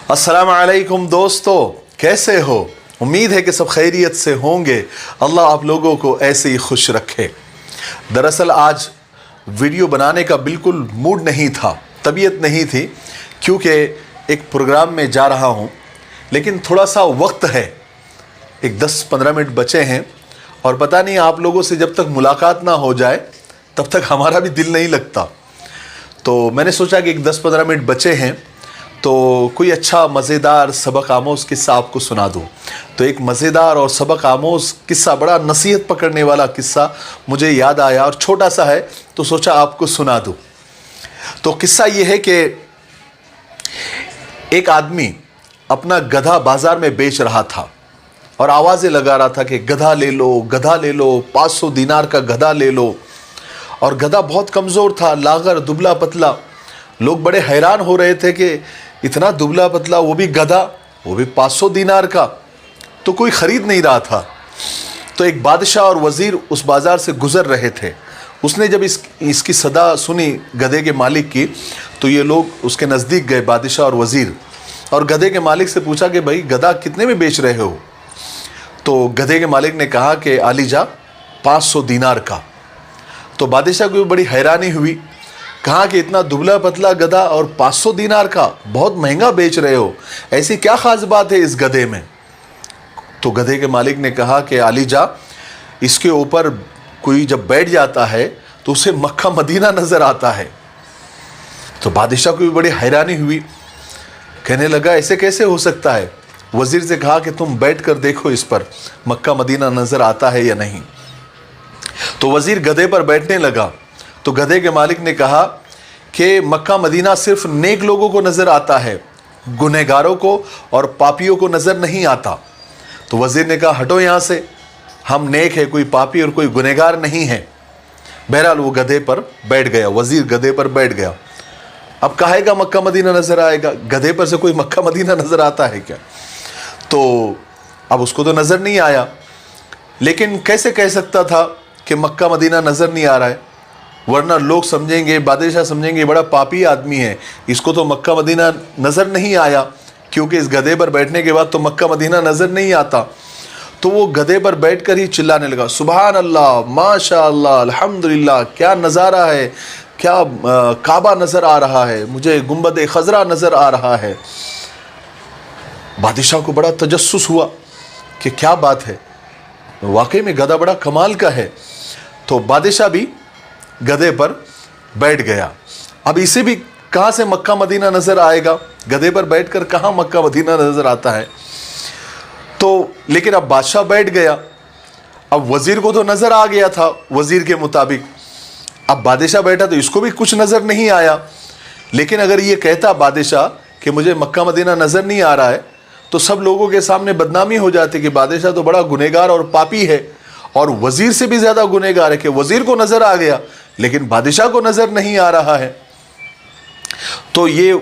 अस्सलाम वालेकुम दोस्तों, कैसे हो? उम्मीद है कि सब खैरियत से होंगे। अल्लाह आप लोगों को ऐसे ही खुश रखे। दरअसल आज वीडियो बनाने का बिल्कुल मूड नहीं था, तबीयत नहीं थी, क्योंकि एक प्रोग्राम में जा रहा हूँ। लेकिन थोड़ा सा वक्त है, एक 10-15 मिनट बचे हैं और पता नहीं आप लोगों से जब तक मुलाकात ना हो जाए तब तक हमारा भी दिल नहीं लगता। तो मैंने सोचा कि एक 10-15 मिनट बचे हैं तो कोई अच्छा मज़ेदार सबक आमोज़ किस्सा आपको सुना दूँ। तो एक मज़ेदार और सबक आमोज़ किस्सा, बड़ा नसीहत पकड़ने वाला किस्सा मुझे याद आया और छोटा सा है तो सोचा आपको सुना दूँ। तो किस्सा ये है कि एक आदमी अपना गधा बाज़ार में बेच रहा था और आवाज़ें लगा रहा था कि गधा ले लो, गधा ले लो, 500 दिनार का गधा ले लो। और गधा बहुत कमज़ोर था, लागर, दुबला पतला। लोग बड़े हैरान हो रहे थे कि इतना दुबला पतला, वो भी गधा, वो भी 500 दिनार का, तो कोई ख़रीद नहीं रहा था। तो एक बादशाह और वज़ीर उस बाज़ार से गुज़र रहे थे। उसने जब इसकी सदा सुनी गधे के मालिक की, तो ये लोग उसके नज़दीक गए, बादशाह और वज़ीर, और गधे के मालिक से पूछा कि भाई गधा कितने में बेच रहे हो? तो गधे के मालिक ने कहा कि आलीजा 500 दिनार का। तो बादशाह को बड़ी हैरानी हुई, कहा कि इतना दुबला पतला गधा और 500 दिनार का, बहुत महंगा बेच रहे हो, ऐसी क्या ख़ास बात है इस गधे में? तो गधे के मालिक ने कहा कि आलीजा, इसके ऊपर कोई जब बैठ जाता है तो उसे मक्का मदीना नज़र आता है। तो बादशाह को भी बड़ी हैरानी हुई, कहने लगा ऐसे कैसे हो सकता है? वज़ीर से कहा कि तुम बैठ कर देखो इस पर मक्का मदीना नज़र आता है या नहीं। तो वज़ीर गधे पर बैठने लगा तो गधे के मालिक ने कहा कि मक्का मदीना सिर्फ नेक लोगों को नज़र आता है, गुनहगारों को और पापियों को नज़र नहीं आता। तो वज़ीर ने कहा हटो यहाँ से, हम नेक है, कोई पापी और कोई गुनहगार नहीं है। बहरहाल वो गधे पर बैठ गया, वज़ीर गधे पर बैठ गया। अब कहेगा मक्का मदीना नज़र आएगा, गधे पर से कोई मक्का मदीना नज़र आता है क्या? तो अब उसको तो नज़र नहीं आया, लेकिन कैसे कह सकता था कि मक्का मदीना नज़र नहीं आ रहा है? वरना लोग समझेंगे, बादशाह समझेंगे बड़ा पापी आदमी है, इसको तो मक्का मदीना नज़र नहीं आया, क्योंकि इस गधे पर बैठने के बाद तो मक्का मदीना नज़र नहीं आता। तो वो गधे पर बैठकर ही चिल्लाने लगा, सुभान अल्लाह, माशा अल्लाह, अल्हम्दुलिल्लाह, क्या नज़ारा है, क्या काबा नज़र आ रहा है, मुझे गुंबद खज़रा नज़र आ रहा है। बादशाह को बड़ा तजस्सुस हुआ कि क्या बात है, वाकई में गधा बड़ा कमाल का है। तो बादशाह भी गधे पर बैठ गया। अब इसे भी कहाँ से मक्का मदीना नज़र आएगा? गधे पर बैठकर कहाँ मक्का मदीना नज़र आता है? तो लेकिन अब बादशाह बैठ गया, अब वज़ीर को तो नज़र आ गया था वज़ीर के मुताबिक। अब बादशाह बैठा तो इसको भी कुछ नज़र नहीं आया। लेकिन अगर ये कहता बादशाह कि मुझे मक्का मदीना नज़र नहीं आ रहा है, तो सब लोगों के सामने बदनामी हो जाती कि बादशाह तो बड़ा गुनहगार और पापी है, और वज़ीर से भी ज़्यादा गुनहगार है कि वज़ीर को नज़र आ गया लेकिन बादशाह को नज़र नहीं आ रहा है। तो ये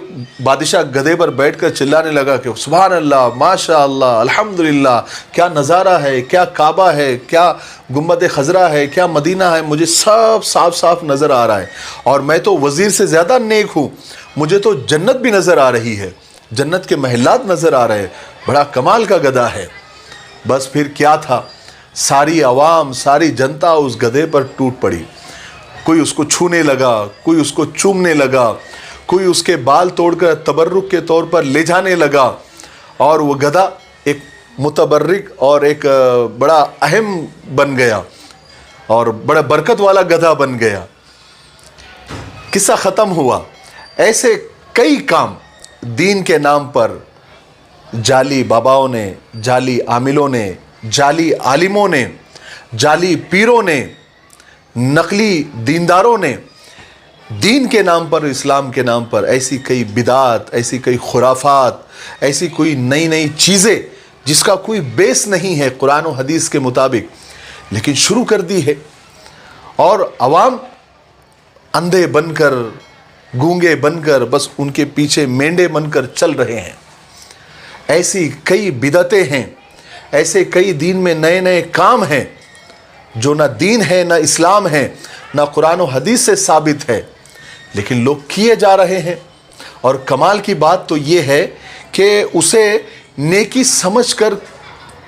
बादशाह गधे पर बैठकर चिल्लाने लगा कि सुभान अल्लाह, माशा अल्लाह, अल्हम्दुलिल्लाह, क्या नज़ारा है, क्या काबा है, क्या गुंबद खज़रा है, क्या मदीना है, मुझे सब साफ साफ नज़र आ रहा है, और मैं तो वज़ीर से ज़्यादा नेक हूँ, मुझे तो जन्नत भी नज़र आ रही है, जन्नत के महलात नज़र आ रहे हैं, बड़ा कमाल का गधा है। बस फिर क्या था, सारी आवाम, सारी जनता उस गधे पर टूट पड़ी। कोई उसको छूने लगा, कोई उसको चूमने लगा, कोई उसके बाल तोड़कर तबर्रुक के तौर पर ले जाने लगा, और वो गधा एक मुतबर्रिक और एक बड़ा अहम बन गया और बड़ा बरकत वाला गधा बन गया। किस्सा ख़त्म हुआ। ऐसे कई काम दीन के नाम पर जाली बाबाओं ने, जाली आमिलों ने, जाली आलिमों ने, जाली पीरों ने, नकली दीनदारों ने दीन के नाम पर, इस्लाम के नाम पर ऐसी कई बिदात, ऐसी कई खुराफात, ऐसी कोई नई नई चीज़ें जिसका कोई बेस नहीं है कुरान और हदीस के मुताबिक, लेकिन शुरू कर दी है। और अवाम अंधे बनकर, गूंगे बनकर, बस उनके पीछे मेंढे बनकर चल रहे हैं। ऐसी कई बिदतें हैं, ऐसे कई दीन में नए नए काम हैं जो ना दीन है, ना इस्लाम है, ना कुरान और हदीस से साबित है, लेकिन लोग किए जा रहे हैं। और कमाल की बात तो ये है کہ اسے نیکی سمجھ کر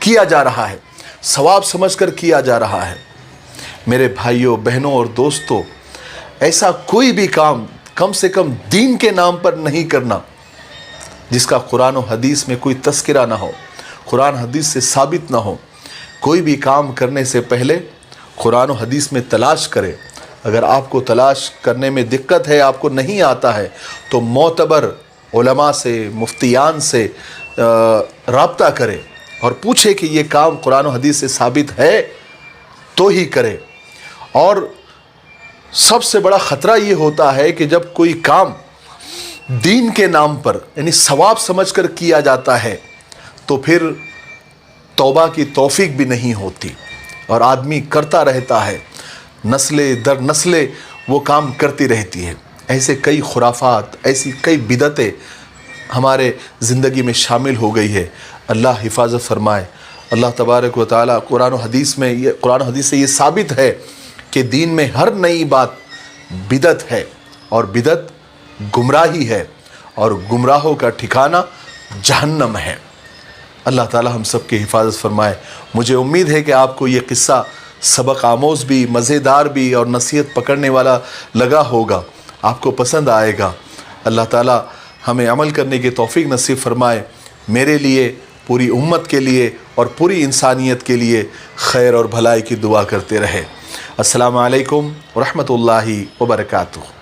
کیا جا رہا ہے، ثواب سمجھ کر کیا جا رہا ہے۔ میرے بھائیوں، بہنوں اور دوستوں، ایسا کوئی بھی کم سے کم دین کے نام پر نہیں کرنا جس کا قرآن و حدیث میں کوئی تذکرہ نہ ہو، قرآن حدیث سے ثابت نہ ہو۔ کوئی بھی کام کرنے سے پہلے قرآن و حدیث میں تلاش کرے۔ اگر آپ کو تلاش کرنے میں دقت ہے، آپ کو نہیں آتا ہے، تو معتبر علماء سے، مفتیان سے رابطہ کرے اور پوچھے کہ یہ کام قرآن و حدیث سے ثابت ہے تو ہی کرے۔ اور سب سے بڑا خطرہ یہ ہوتا ہے کہ جب کوئی کام دین کے نام پر یعنی ثواب سمجھ کر کیا جاتا ہے تو پھر توبہ کی توفیق بھی نہیں ہوتی اور آدمی کرتا رہتا ہے، نسلیں در نسلیں وہ کام کرتی رہتی ہے۔ ایسے کئی خرافات، ایسی کئی بدعتیں ہمارے زندگی میں شامل ہو گئی ہے۔ اللہ حفاظت فرمائے۔ اللہ تبارک و تعالیٰ قرآن و حدیث سے یہ ثابت ہے کہ دین میں ہر نئی بات بدعت ہے، اور بدعت گمراہی ہے، اور گمراہوں کا ٹھکانہ جہنم ہے۔ اللہ تعالیٰ ہم سب کی حفاظت فرمائے۔ مجھے امید ہے کہ آپ کو یہ قصہ سبق آموز بھی، مزیدار بھی اور نصیحت پکڑنے والا لگا ہوگا، آپ کو پسند آئے گا۔ اللہ تعالیٰ ہمیں عمل کرنے کی توفیق نصیب فرمائے۔ میرے لیے، پوری امت کے لیے اور پوری انسانیت کے لیے خیر اور بھلائی کی دعا کرتے رہے۔ السلام علیکم ورحمۃ اللہ وبرکاتہ۔